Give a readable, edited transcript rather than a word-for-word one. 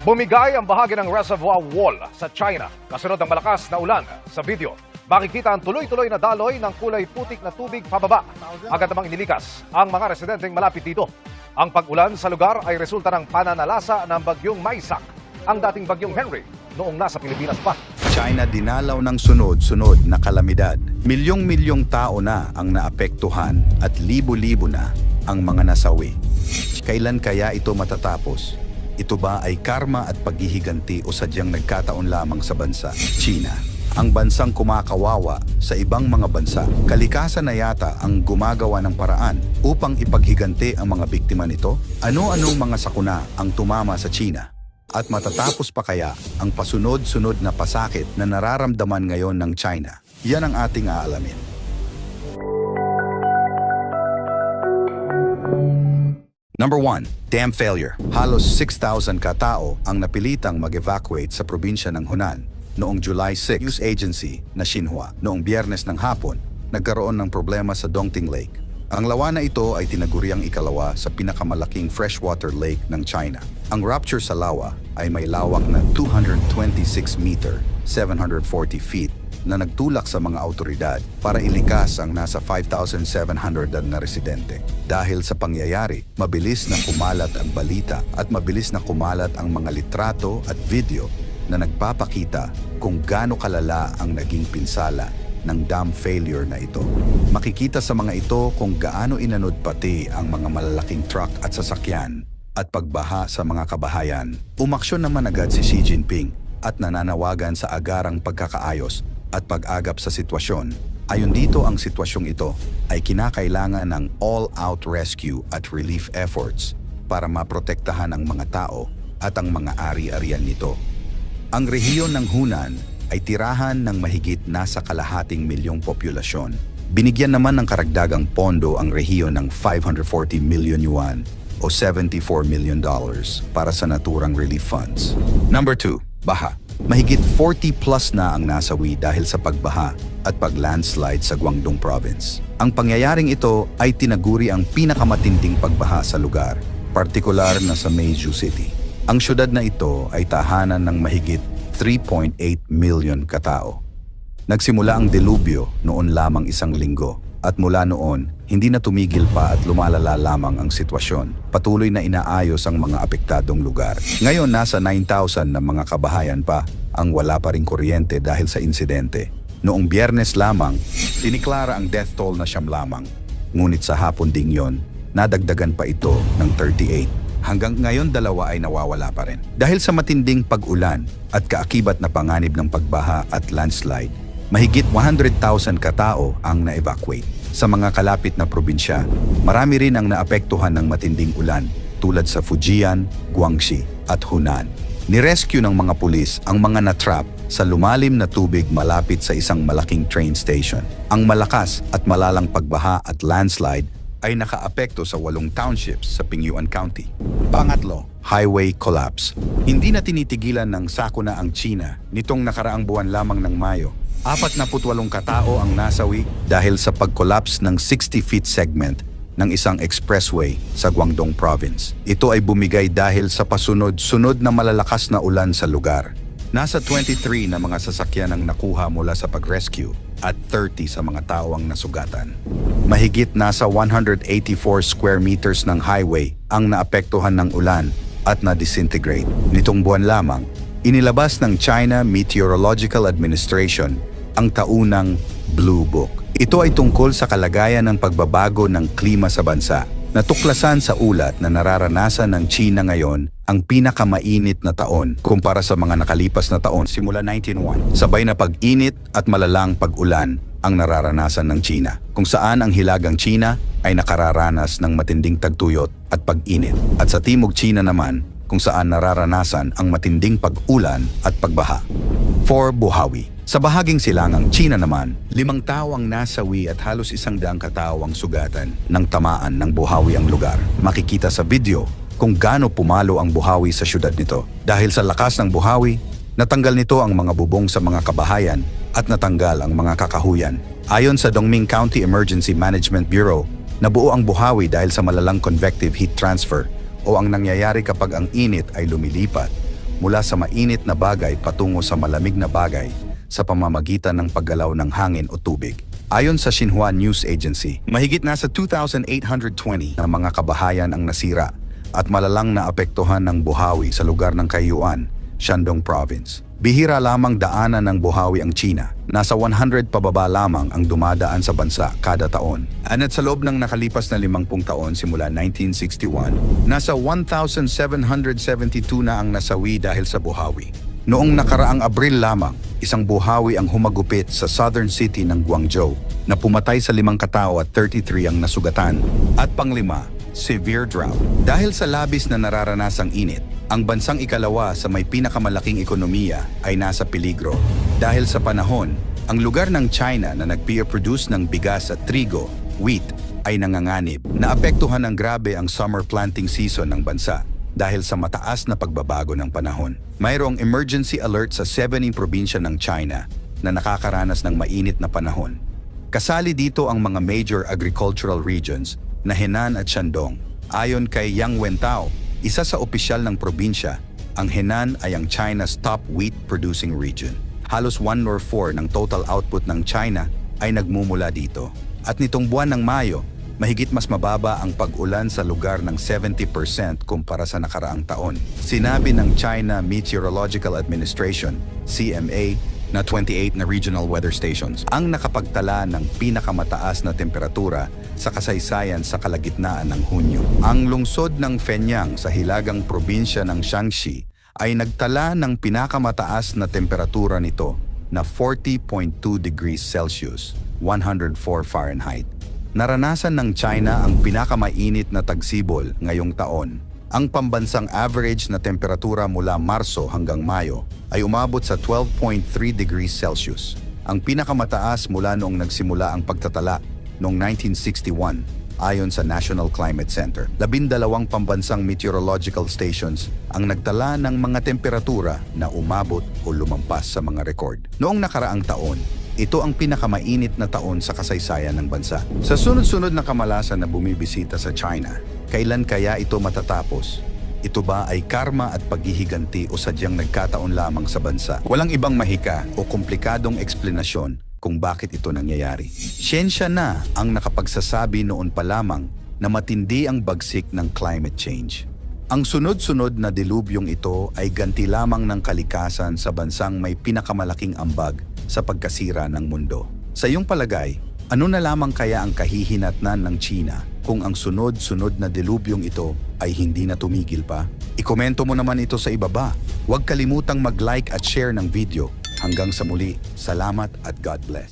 Bumigay ang bahagi ng reservoir wall sa China kasunod ng malakas na ulan. Sa video, makikita ang tuloy-tuloy na daloy ng kulay putik na tubig pababa. Agad namang inilikas ang mga residenteng malapit dito. Ang pag-ulan sa lugar ay resulta ng pananalasa ng bagyong Maisak, ang dating bagyong Henry, noong nasa Pilipinas pa. China dinalaw ng sunod-sunod na kalamidad. Milyong-milyong tao na ang naapektuhan at libo-libo na ang mga nasawi. Kailan kaya ito matatapos? Ito ba ay karma at paghihiganti o sadyang nagkataon lamang sa bansa? China, ang bansang kumakawawa sa ibang mga bansa. Kalikasan na yata ang gumagawa ng paraan upang ipaghiganti ang mga biktima nito? Ano-anong mga sakuna ang tumama sa China? At matatapos pa kaya ang pasunod-sunod na pasakit na nararamdaman ngayon ng China? Yan ang ating aalamin. Number 1, dam failure. Halos 6,000 katao ang napilitang mag-evacuate sa probinsya ng Hunan noong July 6. News agency na Xinhua noong Biyernes ng hapon nagkaroon ng problema sa Dongting Lake. Ang lawa na ito ay tinaguriang ikalawa sa pinakamalaking freshwater lake ng China. Ang rupture sa lawa ay may lawak na 226 meter, 740 feet, na nagtulak sa mga autoridad para ilikas ang nasa 5,700 na residente. Dahil sa pangyayari, mabilis na kumalat ang balita at mabilis na kumalat ang mga litrato at video na nagpapakita kung gaano kalala ang naging pinsala ng dam failure na ito. Makikita sa mga ito kung gaano inanod pati ang mga malalaking truck at sasakyan at pagbaha sa mga kabahayan. Umaksyon naman agad si Xi Jinping at nananawagan sa agarang pagkakaayos at pag-agap sa sitwasyon. Ayon dito, ang sitwasyong ito ay kinakailangan ng all-out rescue at relief efforts para maprotektahan ang mga tao at ang mga ari-arian nito. Ang rehiyon ng Hunan ay tirahan ng mahigit nasa kalahating milyong populasyon. Binigyan naman ng karagdagang pondo ang rehiyon ng 540 million yuan o $74 million para sa naturang relief funds. Number 2, baha. Mahigit 40 plus na ang nasawi dahil sa pagbaha at pag-landslide sa Guangdong Province. Ang pangyayaring ito ay tinaguri ang pinakamatinding pagbaha sa lugar, partikular na sa Meizhou City. Ang syudad na ito ay tahanan ng mahigit 3.8 million katao. Nagsimula ang delubyo noon lamang isang linggo at mula noon, hindi na tumigil pa at lumalala lamang ang sitwasyon. Patuloy na inaayos ang mga apektadong lugar. Ngayon, nasa 9,000 na mga kabahayan pa ang wala pa ring kuryente dahil sa insidente. Noong Biyernes lamang, diniklara ang death toll na 9 lamang. Ngunit sa hapon ding yon, nadagdagan pa ito ng 38. Hanggang ngayon, 2 ay nawawala pa rin. Dahil sa matinding pag-ulan at kaakibat na panganib ng pagbaha at landslide, mahigit 100,000 katao ang na-evacuate. Sa mga kalapit na probinsya, marami rin ang naapektuhan ng matinding ulan tulad sa Fujian, Guangxi at Hunan. Nirescue ng mga pulis ang mga natrap sa lumalim na tubig malapit sa isang malaking train station. Ang malakas at malalang pagbaha at landslide ay nakaapekto sa 8 townships sa Pingyuan County. Pangatlo, highway collapse. Hindi na tinitigilan ng sakuna ang China nitong nakaraang buwan lamang ng Mayo. 48 katao ang nasawi dahil sa pag-collapse ng 60-feet segment ng isang expressway sa Guangdong Province. Ito ay bumigay dahil sa pasunod-sunod na malalakas na ulan sa lugar. Nasa 23 na mga sasakyan ang nakuha mula sa pag-rescue at 30 sa mga tao ang nasugatan. Mahigit nasa 184 square meters ng highway ang naapektuhan ng ulan at na-disintegrate. Nitong buwan lamang, inilabas ng China Meteorological Administration ang taunang Blue Book. Ito ay tungkol sa kalagayan ng pagbabago ng klima sa bansa. Natuklasan sa ulat na nararanasan ng China ngayon ang pinakamainit na taon kumpara sa mga nakalipas na taon simula 1901. Sabay na pag-init at malalang pag-ulan ang nararanasan ng China, kung saan ang hilagang China ay nakararanas ng matinding tagtuyot at pag-init. At sa timog China naman, kung saan nararanasan ang matinding pag-ulan at pagbaha. 4. Buhawi. Sa bahaging silangang China naman, 5 tao ang nasawi at halos 100 katao ang sugatan ng tamaan ng buhawi ang lugar. Makikita sa video kung gaano pumalo ang buhawi sa syudad nito. Dahil sa lakas ng buhawi, natanggal nito ang mga bubong sa mga kabahayan at natanggal ang mga kakahuyan. Ayon sa Dongming County Emergency Management Bureau, nabuo ang buhawi dahil sa malalang convective heat transfer o ang nangyayari kapag ang init ay lumilipat mula sa mainit na bagay patungo sa malamig na bagay sa pamamagitan ng paggalaw ng hangin o tubig. Ayon sa Xinhua News Agency, mahigit nasa 2,820 na mga kabahayan ang nasira at malalang naapektuhan ng buhawi sa lugar ng Kaiyuan, Shandong Province. Bihira lamang daanan ng buhawi ang China. Nasa 100 pababa lamang ang dumadaan sa bansa kada taon. At sa loob ng nakalipas na 50 taon simula 1961, nasa 1,772 na ang nasawi dahil sa buhawi. Noong nakaraang Abril lamang, isang buhawi ang humagupit sa southern city ng Guangzhou na pumatay sa 5 katao at 33 ang nasugatan. At panglima, severe drought. Dahil sa labis na nararanasang init, ang bansang ikalawa sa may pinakamalaking ekonomiya ay nasa peligro. Dahil sa panahon, ang lugar ng China na nagpe-produce ng bigas at trigo, wheat, ay nanganganib. Naapektuhan ng grabe ang summer planting season ng bansa dahil sa mataas na pagbabago ng panahon. Mayroong emergency alert sa 17 probinsya ng China na nakakaranas ng mainit na panahon. Kasali dito ang mga major agricultural regions na Henan at Shandong. Ayon kay Yang Wentao, isa sa opisyal ng probinsya, ang Henan ay ang China's top wheat producing region. Halos 1/4 ng total output ng China ay nagmumula dito. At nitong buwan ng Mayo, mahigit mas mababa ang pag-ulan sa lugar ng 70% kumpara sa nakaraang taon. Sinabi ng China Meteorological Administration, CMA, na 28 na regional weather stations ang nakapagtala ng pinakamataas na temperatura sa kasaysayan sa kalagitnaan ng Hunyo. Ang lungsod ng Fenyang sa hilagang probinsya ng Shaanxi ay nagtala ng pinakamataas na temperatura nito na 40.2 degrees Celsius, 104 Fahrenheit. Naranasan ng China ang pinakamainit na tagsibol ngayong taon. Ang pambansang average na temperatura mula Marso hanggang Mayo ay umabot sa 12.3 degrees Celsius. Ang pinakamataas mula noong nagsimula ang pagtatala noong 1961 ayon sa National Climate Center. 12 pambansang meteorological stations ang nagtala ng mga temperatura na umabot o lumampas sa mga record. Noong nakaraang taon, ito ang pinakamainit na taon sa kasaysayan ng bansa. Sa sunod-sunod na kamalasan na bumibisita sa China, kailan kaya ito matatapos? Ito ba ay karma at paghihiganti o sadyang nagkataon lamang sa bansa? Walang ibang mahika o komplikadong eksplenasyon kung bakit ito nangyayari. Siyensya na ang nakapagsasabi noon pa lamang na matindi ang bagsik ng climate change. Ang sunod-sunod na dilubyong ito ay ganti lamang ng kalikasan sa bansang may pinakamalaking ambag sa pagkasira ng mundo. Sa iyong palagay, ano na lamang kaya ang kahihinatnan ng China kung ang sunod-sunod na dilubyong ito ay hindi na tumigil pa? Ikomento mo naman ito sa ibaba. Huwag kalimutang mag-like at share ng video. Hanggang sa muli, salamat at God bless.